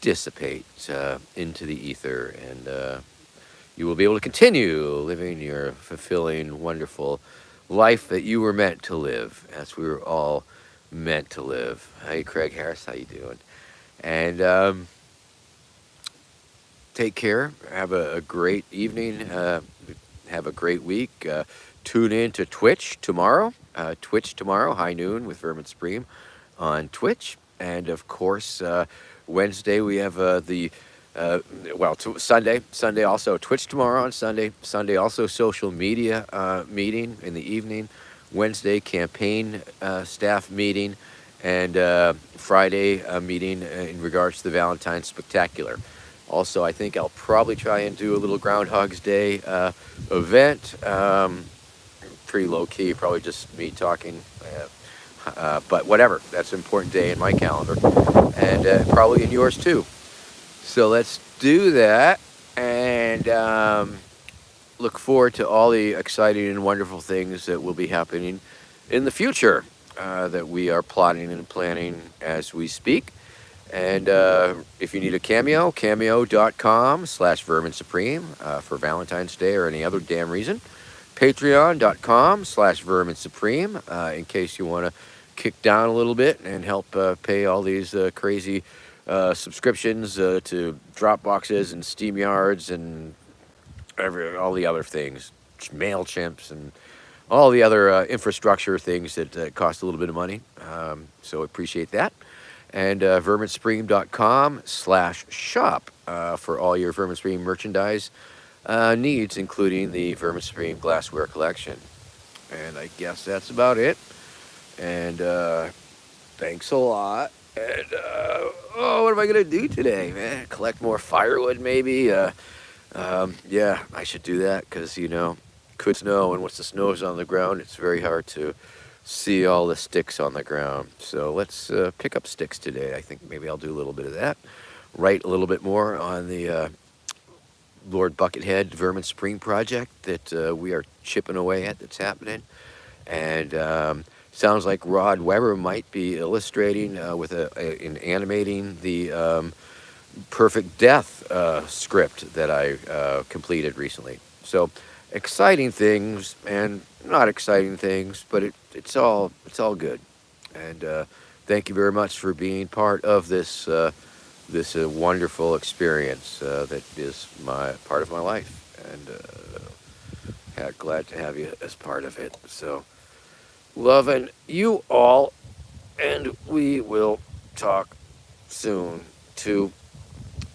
dissipate into the ether, and you will be able to continue living your fulfilling, wonderful life that you were meant to live, as we were all meant to live. Hey, Craig Harris, how you doing? And take care. Have a great evening. Have a great week. Tune in to Twitch tomorrow. Twitch tomorrow, High Noon with Vermin Supreme on Twitch. And of course, Wednesday we have Sunday also Twitch tomorrow on Sunday. Sunday also social media meeting in the evening. Wednesday campaign staff meeting, and Friday a meeting in regards to the Valentine's Spectacular. Also, I think I'll probably try and do a little Groundhog's Day event. Pretty low key, probably just me talking. But whatever, that's an important day in my calendar, and probably in yours too. So let's do that, and look forward to all the exciting and wonderful things that will be happening in the future that we are plotting and planning as we speak. And if you need a cameo.com/Vermin Supreme for Valentine's Day or any other damn reason. Patreon.com/Vermin Supreme in case you want to kick down a little bit and help pay all these crazy subscriptions to Dropboxes and SteamYards and all the other things, MailChimps and all the other infrastructure things that cost a little bit of money. So appreciate that. And verminsupreme.com/shop for all your Vermin Supreme merchandise needs, including the Vermin Supreme glassware collection. And I guess that's about it. And thanks a lot. And what am I gonna do today, man? Collect more firewood, maybe. Yeah, I should do that because could snow, and once the snow is on the ground, it's very hard to see all the sticks on the ground. So let's pick up sticks today. I think maybe I'll do a little bit of that. Write a little bit more on the Lord Buckethead Vermin Spring project that we are chipping away at. That's happening, and sounds like Rod Weber might be illustrating in animating the Perfect Death script that I completed recently. So exciting things and not exciting things, but it's all good. And thank you very much for being part of this wonderful experience that is part of my life, and glad to have you as part of it. So loving you all, and we will talk soon to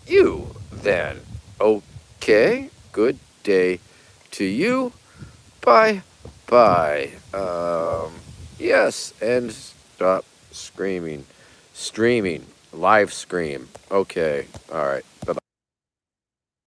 you then. Okay, good day to you. Bye bye. Yes, and stop screaming. Streaming. Live scream. Okay, all right.